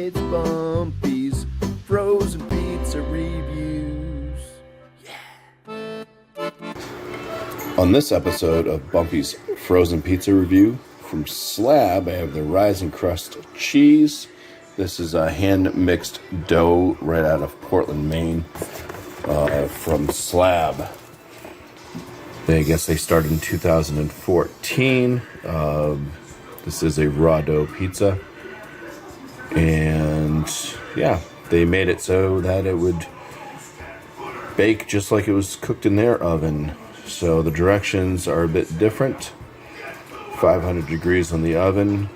It's BuMpY-isms frozen pizza reviews. Yeah. On this episode of BuMpY-'s frozen pizza review from SLAB, I have the Rise and Crust cheese. This is a hand-mixed dough right out of Portland, Maine, from SLAB. I guess they started in 2014. This is a raw dough pizza. And yeah, they made it so that it would bake just like it was cooked in their oven. So the directions are a bit different. 500 degrees on the oven.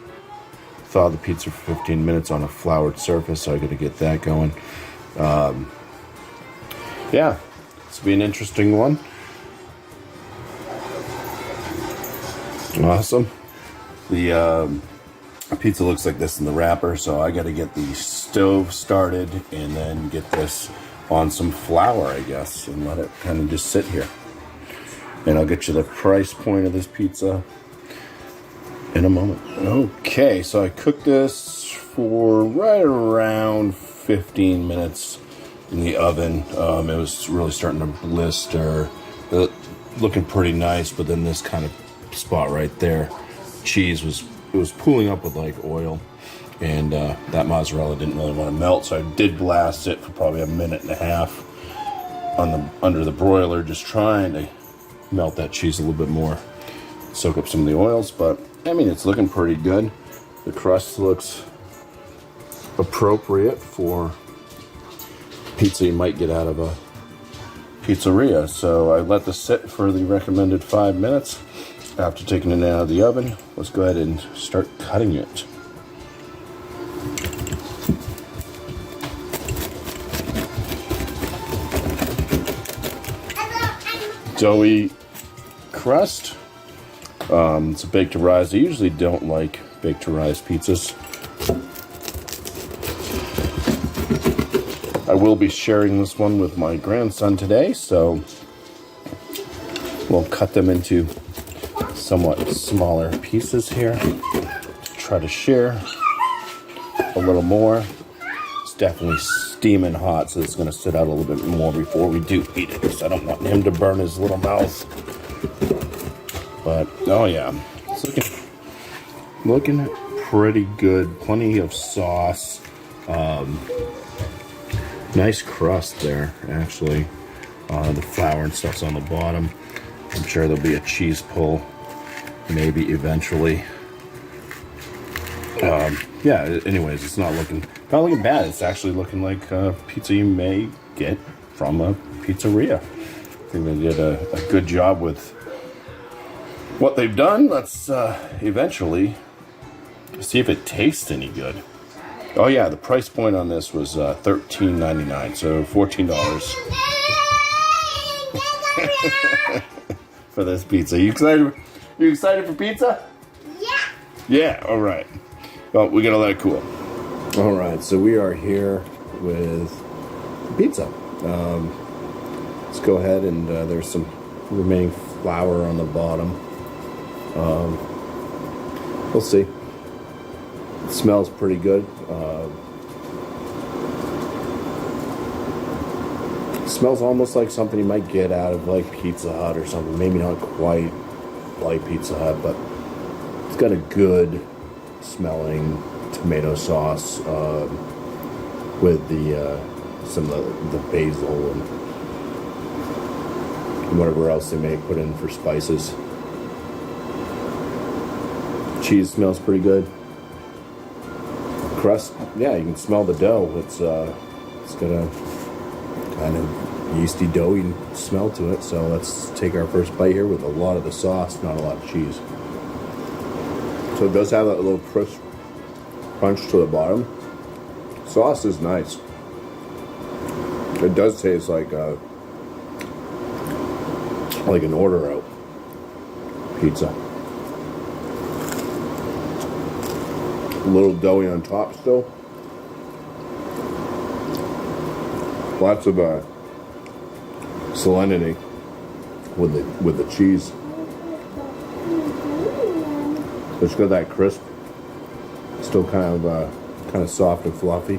Thaw the pizza for 15 minutes on a floured surface, so I got to get that going. Yeah, this will be an interesting one. Awesome. The pizza looks like this in the wrapper, so I got to get the stove started and then get this on some flour, I guess, and let it kind of just sit here. And I'll get you the price point of this pizza in a moment. Okay, so I cooked this for right around 15 minutes in the oven. It was really starting to blister, looking pretty nice, but then this kind of spot right there, cheese was pooling up with like oil, and that mozzarella didn't really want to melt, so I did blast it for probably a minute and a half under the broiler, just trying to melt that cheese a little bit more, soak up some of the oils. But I mean, it's looking pretty good. The crust looks appropriate for pizza you might get out of a pizzeria. So I let this sit for the recommended 5 minutes. After taking it out of the oven, let's go ahead and start cutting it. Doughy crust. It's a baked to rise. I usually don't like baked to rise pizzas. I will be sharing this one with my grandson today, so we'll cut them into somewhat smaller pieces here. Try to share a little more. It's definitely steaming hot, so it's going to sit out a little bit more before we do eat it, because I don't want him to burn his little mouth. But oh yeah, it's looking pretty good. Plenty of sauce. Nice crust there, actually. The flour and stuff's on the bottom. I'm sure there'll be a cheese pull, maybe eventually. Yeah, anyways, it's not looking bad. It's actually looking like pizza you may get from a pizzeria. I think they did a good job with what they've done. Let's eventually see if it tastes any good. Oh yeah, the price point on this was $13.99, so $14 for this pizza. You excited? You excited for pizza? Yeah. Yeah. All right. Well, we gotta let it cool. All right. So we are here with pizza. Let's go ahead and there's some remaining flour on the bottom. We'll see. It smells pretty good. Smells almost like something you might get out of like Pizza Hut or something. Maybe not quite like Pizza Hut, but it's got a good smelling tomato sauce with the some of the basil and whatever else they may put in for spices. Cheese smells pretty good. Crust, yeah, you can smell the dough. It's got a kind of yeasty, doughy smell to it. So let's take our first bite here with a lot of the sauce, not a lot of cheese. So it does have that little crisp crunch to the bottom. Sauce is nice. It does taste like an order out pizza. A little doughy on top still. Lots of salinity with the cheese. It's got that crisp, still kind of kind of soft and fluffy.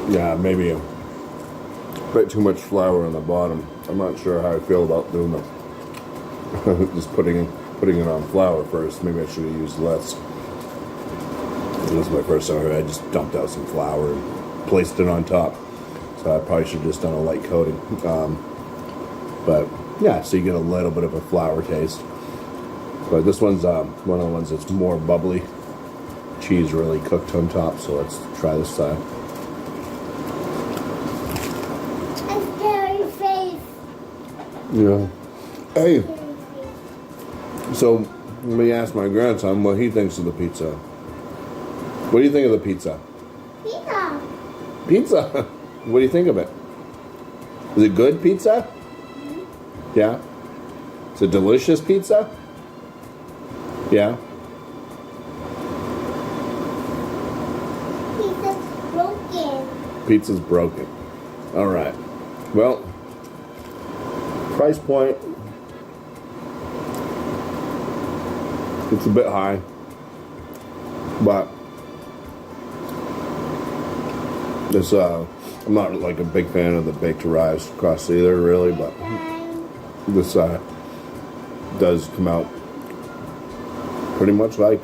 Yeah, maybe a bit too much flour on the bottom. I'm not sure how I feel about doing the just putting it on flour first. Maybe I should have used less. This is my first time. I just dumped out some flour and placed it on top. So I probably should have just done a light coating. But yeah, so you get a little bit of a flour taste. But this one's one of the ones that's more bubbly. Cheese really cooked on top. So let's try this side. Yeah. Hey. So let me ask my grandson what he thinks of the pizza. What do you think of the pizza? Pizza. Pizza? What do you think of it? Is it good pizza? Mm-hmm. Yeah. It's a delicious pizza? Yeah. Pizza's broken. Pizza's broken. All right. Well, price point. It's a bit high, but this I'm not like a big fan of the baked arrives crust either, really. But this does come out pretty much like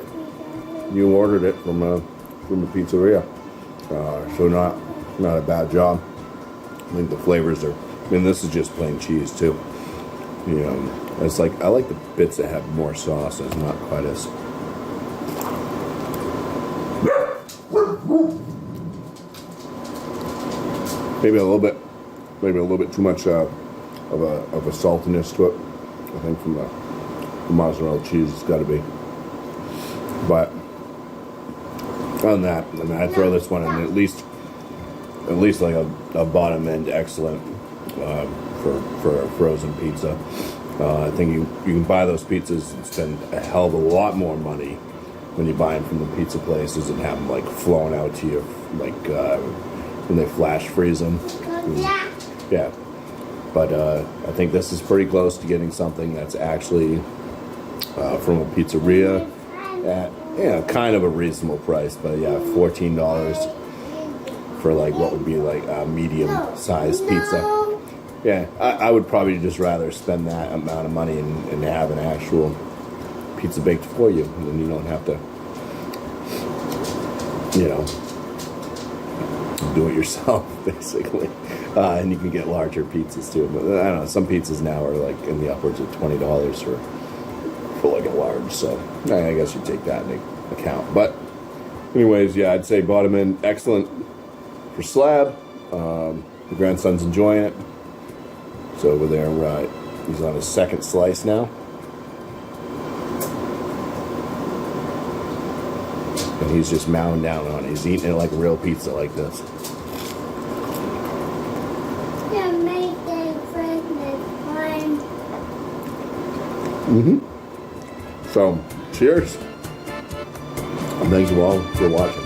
you ordered it from a pizzeria. So not a bad job. I think the flavors are. I mean, this is just plain cheese too. You know, it's like I like the bits that have more sauce. It's not quite as. Maybe a little bit too much of a saltiness to it. I think from the mozzarella cheese, it's got to be. But on that, I mean, I'd throw this one in at least like a bottom end excellent for a frozen pizza. I think you can buy those pizzas and spend a hell of a lot more money when you buy them from the pizza places and have them like flown out to you like when they flash freeze them. Yeah. But I think this is pretty close to getting something that's actually from a pizzeria at kind of a reasonable price. But yeah, $14 for like what would be like a medium-sized pizza. Yeah, I would probably just rather spend that amount of money and have an actual pizza baked for you, and then you don't have to, you know, do it yourself, basically. And you can get larger pizzas too. But I don't know, some pizzas now are like in the upwards of $20 for like a large. So I guess you take that into account. But anyways, yeah, I'd say bottom end excellent for SLAB. The grandson's enjoying it. So over there, he's on his second slice now. And he's just mowing down on it. He's eating it like a real pizza like this. So, cheers. And thank you all for watching.